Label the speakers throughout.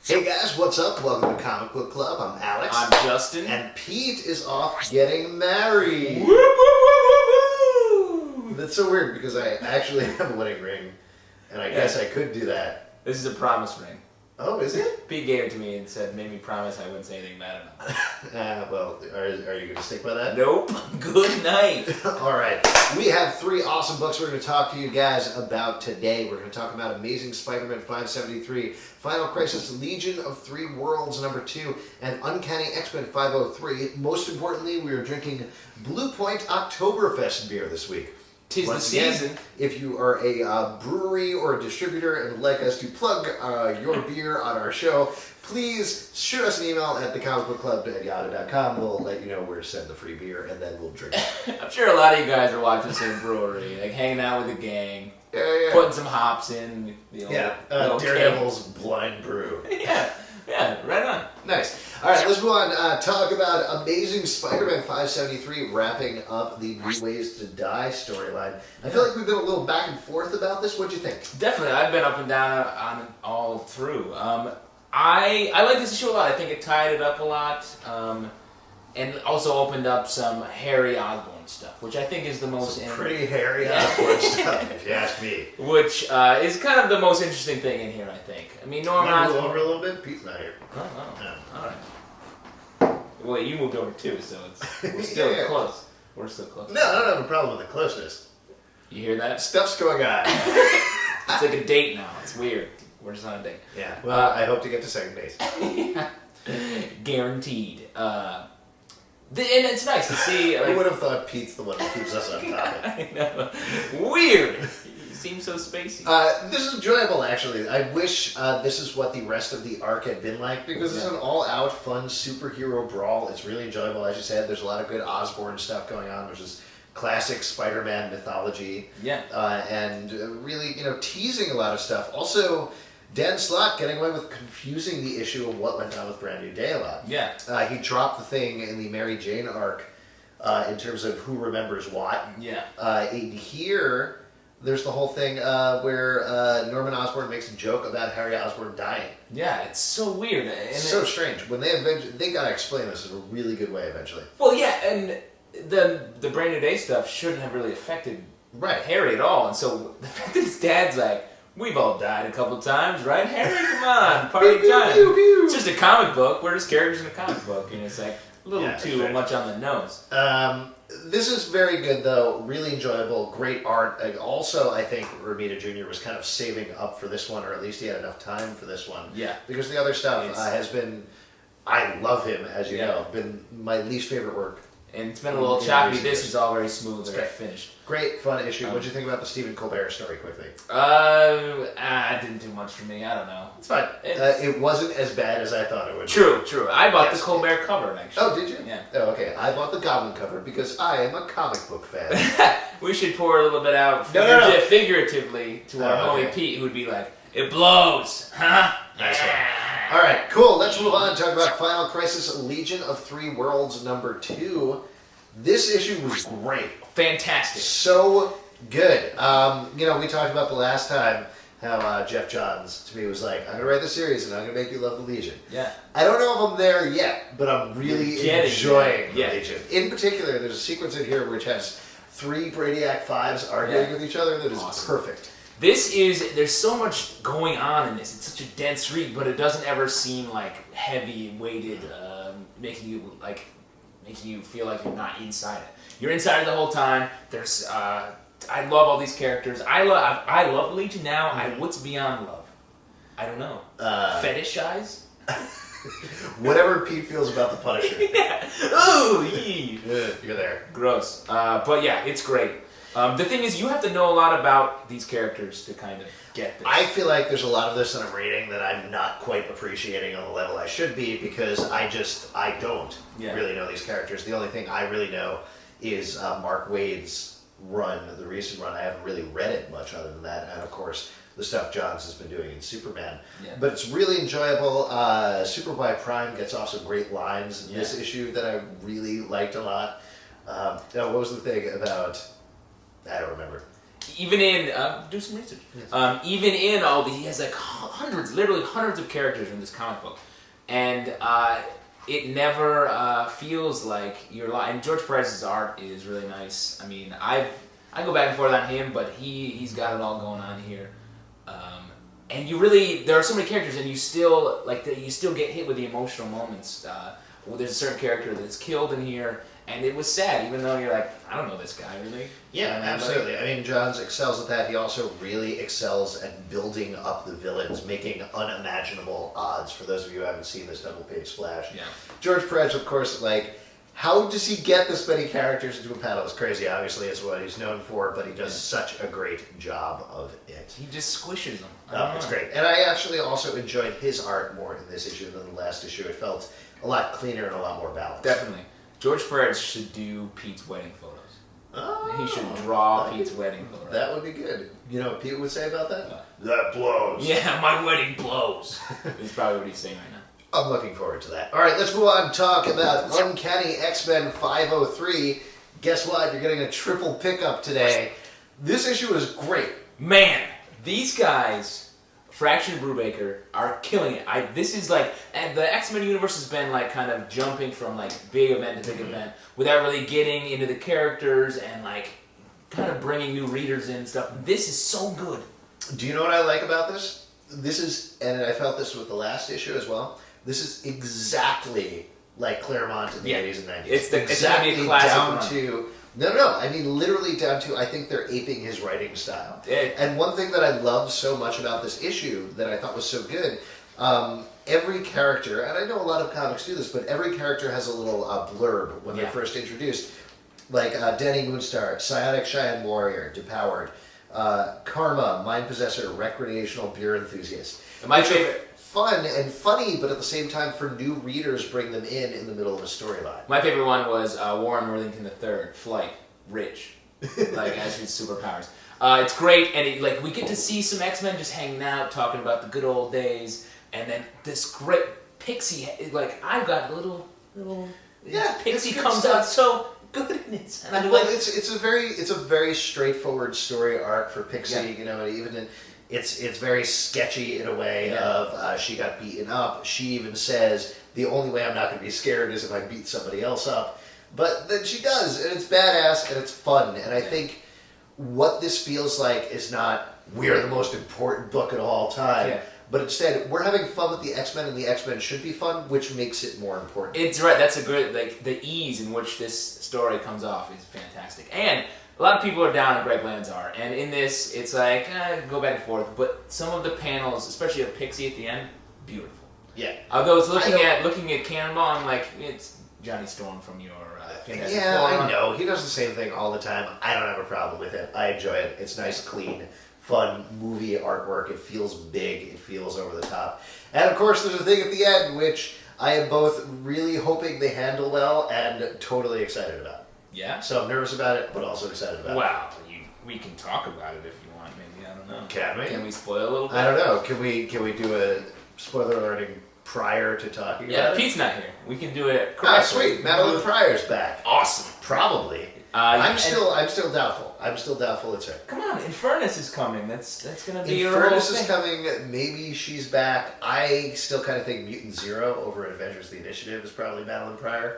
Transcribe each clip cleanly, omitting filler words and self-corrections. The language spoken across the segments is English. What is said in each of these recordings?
Speaker 1: Hey guys, what's up? Welcome to Comic Book Club. I'm Alex.
Speaker 2: I'm Justin.
Speaker 1: And Pete is off getting married.
Speaker 2: Woo, woo, woo, woo, woo.
Speaker 1: That's so weird because I actually have a wedding ring, and I guess I could do that.
Speaker 2: This is a promise ring.
Speaker 1: Oh, is it?
Speaker 2: Pete gave it to me and said, made me promise I wouldn't say anything bad about it.
Speaker 1: Well, are you going to stick by that?
Speaker 2: Nope. Good night.
Speaker 1: All right. We have 3 awesome books we're going to talk to you guys about today. We're going to talk about Amazing Spider-Man 573, Final Crisis Legion of 3 Worlds #2, and Uncanny X-Men 503. Most importantly, we are drinking Blue Point Oktoberfest beer this week.
Speaker 2: 'Tis the season.
Speaker 1: If you are a brewery or a distributor and would like us to plug your beer on our show, please shoot us an email at thecomicbookclub@yahoo.com. We'll let you know where to send the free beer, and then we'll drink it.
Speaker 2: I'm sure a lot of you guys are watching this in a brewery, like hanging out with the gang, putting some hops in.
Speaker 1: Daredevil's Blind Brew.
Speaker 2: Yeah, right on.
Speaker 1: Nice. All right, let's move on. Talk about Amazing Spider-Man 573, wrapping up the New Ways to Die storyline. I feel like we've been a little back and forth about this. What'd you think?
Speaker 2: Definitely, I've been up and down on it all through. I like this issue a lot. I think it tied it up a lot, and also opened up some Harry Osborn stuff, which I think is the most
Speaker 1: pretty Harry Osborn stuff, if you ask me.
Speaker 2: Which is kind of the most interesting thing in here, I think. I mean, Norman Osborn.
Speaker 1: Over a little bit. Pete's not here.
Speaker 2: Oh,
Speaker 1: no.
Speaker 2: All right. Well, you moved over too, so we're still close. We're still close.
Speaker 1: No, I don't have a problem with the closeness.
Speaker 2: You hear that?
Speaker 1: Stuff's going on.
Speaker 2: It's like a date now. It's weird. We're just on a date.
Speaker 1: Yeah. Well, I hope to get to second base.
Speaker 2: Guaranteed. And it's nice to see.
Speaker 1: Who would have thought Pete's the one who keeps us on topic?
Speaker 2: I know. Weird. You seem so spacey.
Speaker 1: This is enjoyable, actually. I wish this is what the rest of the arc had been like, because it's an all-out, fun superhero brawl. It's really enjoyable, as you said. There's a lot of good Osborn stuff going on, which is classic Spider-Man mythology.
Speaker 2: Yeah.
Speaker 1: And really, teasing a lot of stuff. Also, Dan Slott getting away with confusing the issue of what went on with Brand New Day a lot.
Speaker 2: Yeah.
Speaker 1: He dropped the thing in the Mary Jane arc in terms of who remembers what.
Speaker 2: Yeah.
Speaker 1: In here, there's the whole thing where Norman Osborn makes a joke about Harry Osborn dying.
Speaker 2: Yeah, it's so weird.
Speaker 1: It's so strange. When they gotta explain this in a really good way eventually.
Speaker 2: Well, yeah, and the Brand New Day stuff shouldn't have really affected Harry at all. And so the fact that his dad's like, we've all died a couple times, right? Harry, come on, party time. It's just a comic book. We're just characters in a comic book. And it's like a little too much on the nose.
Speaker 1: This is very good, though. Really enjoyable. Great art. Also, I think Romita Jr. was kind of saving up for this one, or at least he had enough time for this one.
Speaker 2: Yeah.
Speaker 1: Because the other stuff has been... I love him, as you know. Been my least favorite work.
Speaker 2: And it's been a little choppy. This is all very smooth and finished.
Speaker 1: Great, fun issue. What'd you think about the Stephen Colbert story, quickly?
Speaker 2: It didn't do much for me. I don't know.
Speaker 1: It's fine. It wasn't as bad as I thought it would be.
Speaker 2: True. I bought the Colbert cover, actually.
Speaker 1: Oh, did you?
Speaker 2: Yeah.
Speaker 1: Oh, okay. I bought the Goblin cover because I am a comic book fan.
Speaker 2: We should pour a little bit out figuratively to our homie Pete, who would be like, it blows. Huh?
Speaker 1: Nice one. All right, cool. Let's move on and talk about Final Crisis Legion of 3 Worlds #2. This issue was great.
Speaker 2: Fantastic.
Speaker 1: So good. We talked about the last time how Jeff Johns to me was like, I'm going to write the series and I'm going to make you love the Legion.
Speaker 2: Yeah.
Speaker 1: I don't know if I'm there yet, but I'm really enjoying the Legion. In particular, there's a sequence in here which has 3 Brainiac 5s arguing with each other that is perfect.
Speaker 2: There's so much going on in this. It's such a dense read, but it doesn't ever seem like heavy weighted, making you feel like you're not inside it. You're inside it the whole time. There's I love all these characters. I love Legion now. What's beyond love? I don't know. Fetishize?
Speaker 1: Whatever Pete feels about the Punisher.
Speaker 2: Yeah. Ooh, yee.
Speaker 1: You're there.
Speaker 2: Gross. But yeah, it's great. The thing is, you have to know a lot about these characters to kind of get this.
Speaker 1: I feel like there's a lot of this that I'm reading that I'm not quite appreciating on the level I should be because I don't really know these characters. The only thing I really know is Mark Waid's run, the recent run. I haven't really read it much other than that, and of course the stuff Johns has been doing in Superman. Yeah. But it's really enjoyable. Superboy Prime gets off some great lines in this issue that I really liked a lot. What was the thing about... I don't remember.
Speaker 2: even in do some research.
Speaker 1: Yes.
Speaker 2: Even in all the, he has like hundreds, literally hundreds of characters in this comic book, and it never feels like you're lying. And George Perez's art is really nice. I mean, I go back and forth on him, but he's got it all going on here. And you really, there are so many characters, and you still you still get hit with the emotional moments. Well, there's a certain character that's killed in here, and it was sad, even though you're like, I don't know this guy really.
Speaker 1: Yeah, absolutely. I mean, Johns excels at that. He also really excels at building up the villains, making unimaginable odds. For those of you who haven't seen this double-page splash,
Speaker 2: Yeah.
Speaker 1: George Perez, of course, like, how does he get this many characters into a panel? It's crazy. Obviously, it's what he's known for, but he does such a great job of it.
Speaker 2: He just squishes them.
Speaker 1: Oh, it's great. And I actually also enjoyed his art more in this issue than the last issue. It felt a lot cleaner and a lot more balanced.
Speaker 2: Definitely. George Perez should do Pete's wedding photos.
Speaker 1: Oh,
Speaker 2: He should draw Pete's wedding photos.
Speaker 1: that would be good. You know what Pete would say about that? That blows.
Speaker 2: Yeah, my wedding blows. Is probably what he's saying right now.
Speaker 1: I'm looking forward to that. All right, let's move on and talk about Uncanny X-Men 503. Guess what? You're getting a triple pickup today. This issue is great.
Speaker 2: Man, these guys, Fraction and Brubaker, are killing it. This is like, and the X-Men universe has been like kind of jumping from like big event to big event without really getting into the characters and like kind of bringing new readers in and stuff. This is so good.
Speaker 1: Do you know what I like about this? This is, and I felt this with the last issue as well, this is exactly like Claremont in the 80s and 90s.
Speaker 2: It's
Speaker 1: exactly
Speaker 2: gonna be a classic
Speaker 1: down
Speaker 2: run.
Speaker 1: to... No, I mean literally down to, I think they're aping his writing style.
Speaker 2: Yeah.
Speaker 1: And one thing that I love so much about this issue that I thought was so good, every character, and I know a lot of comics do this, but every character has a little blurb when they're first introduced. Like Danny Moonstar, Psionic Cheyenne Warrior, Depowered, Karma, Mind Possessor, Recreational Beer Enthusiast.
Speaker 2: And my favorite...
Speaker 1: Fun and funny, but at the same time, for new readers, bring them in the middle of a storyline.
Speaker 2: My favorite one was Warren Worthington III, Flight, Rich, like as his superpowers. It's great, and we get to see some X-Men just hanging out, talking about the good old days, and then this great Pixie, like I've got a little Pixie comes out so good in this, and I'm
Speaker 1: well,
Speaker 2: like,
Speaker 1: it's a very straightforward story arc for Pixie, you know, and even in. It's very sketchy in a way of she got beaten up. She even says, the only way I'm not going to be scared is if I beat somebody else up. But then she does, and it's badass, and it's fun. And I think what this feels like is not, we're the most important book of all time. Yeah. But instead, we're having fun with the X-Men, and the X-Men should be fun, which makes it more important.
Speaker 2: It's right. That's a good, the ease in which this story comes off is fantastic. And a lot of people are down on Greg Land's art, and in this, it's like, go back and forth. But some of the panels, especially of Pixie at the end, beautiful.
Speaker 1: Yeah.
Speaker 2: Although it's looking at Cannonball, I'm like, it's Johnny Storm from your Fantastic Four.
Speaker 1: I know. He does the same thing all the time. I don't have a problem with it. I enjoy it. It's nice, clean, fun movie artwork. It feels big. It feels over the top. And of course, there's a thing at the end, which I am both really hoping they handle well and totally excited about.
Speaker 2: Yeah?
Speaker 1: So I'm nervous about it, but also excited about it.
Speaker 2: Wow. We can talk about it if you want, maybe. I don't know.
Speaker 1: Can we?
Speaker 2: Can we spoil a little bit?
Speaker 1: I don't know. Can we do a spoiler alerting prior to talking about it?
Speaker 2: Yeah, Pete's not here. We can do it correctly.
Speaker 1: Ah, sweet. Madeline Pryor's back.
Speaker 2: Awesome.
Speaker 1: Probably. I'm still doubtful. I'm still doubtful it's her.
Speaker 2: Come on, Infernus is coming. That's gonna be
Speaker 1: Infernus is coming. Maybe she's back. I still kind of think Mutant Zero over at Avengers: The Initiative is probably Madeline Pryor.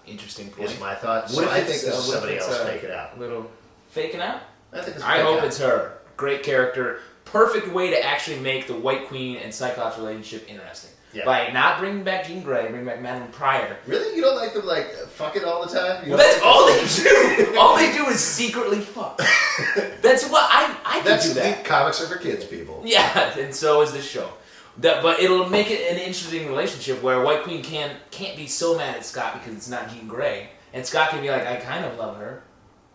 Speaker 2: Interesting point.
Speaker 1: Is my thought. So I think this is somebody else faking out.
Speaker 2: Little faking out.
Speaker 1: I
Speaker 2: hope it's her. Great character. Perfect way to actually make the White Queen and Cyclops relationship interesting.
Speaker 1: Yeah.
Speaker 2: By not bringing back Jean Grey, bringing back Madeline Pryor.
Speaker 1: Really? You don't like them fucking all the time?
Speaker 2: Well, that's all they do. All they do is secretly fuck. That's what I can do that.
Speaker 1: Comics are for kids, people.
Speaker 2: Yeah, and so is this show. But it'll make it an interesting relationship where White Queen can't be so mad at Scott because it's not Jean Grey, and Scott can be like, I kind of love her,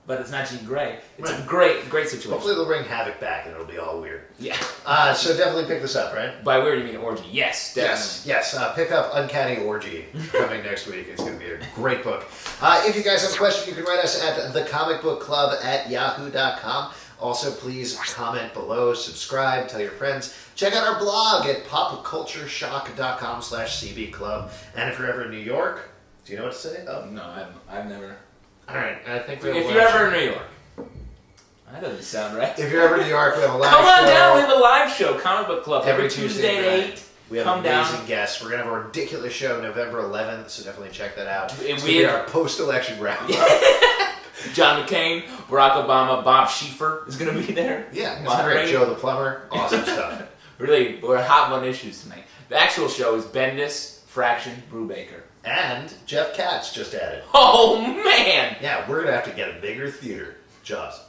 Speaker 2: but it's not Jean Grey. It's a great situation.
Speaker 1: Hopefully they'll bring Havoc back and it'll be all weird.
Speaker 2: Yeah.
Speaker 1: So definitely pick this up, right?
Speaker 2: By weird you mean orgy? Yes, definitely.
Speaker 1: Yes. Pick up Uncanny Orgy coming next week. It's going to be a great book. If you guys have a question, you can write us at thecomicbookclub@yahoo.com. Also, please comment below, subscribe, tell your friends. Check out our blog at popcultureshock.com/cbclub. And if you're ever in New York, do you know what to say? Oh.
Speaker 2: No, I've never.
Speaker 1: All right, I think
Speaker 2: if you're ever in New York, That doesn't sound right.
Speaker 1: If you're ever in New York, we have a live
Speaker 2: Come on
Speaker 1: show.
Speaker 2: down, we have a live show, Comic Book Club,
Speaker 1: Every
Speaker 2: Tuesday at
Speaker 1: night.
Speaker 2: 8.
Speaker 1: We have
Speaker 2: Come
Speaker 1: amazing
Speaker 2: down.
Speaker 1: guests. We're going to have a ridiculous show November 11th, so definitely check that out.
Speaker 2: And
Speaker 1: It's
Speaker 2: we
Speaker 1: going to be
Speaker 2: have-
Speaker 1: our post-election wrap.
Speaker 2: John McCain, Barack Obama, Bob Schieffer is going to be there.
Speaker 1: Yeah, it's
Speaker 2: Moderating.
Speaker 1: great. Joe the Plumber. Awesome stuff.
Speaker 2: Really, we're hot on issues tonight. The actual show is Bendis, Fraction, Brubaker.
Speaker 1: And Jeff Katz just added.
Speaker 2: Oh, man!
Speaker 1: Yeah, we're going to have to get a bigger theater. Jaws.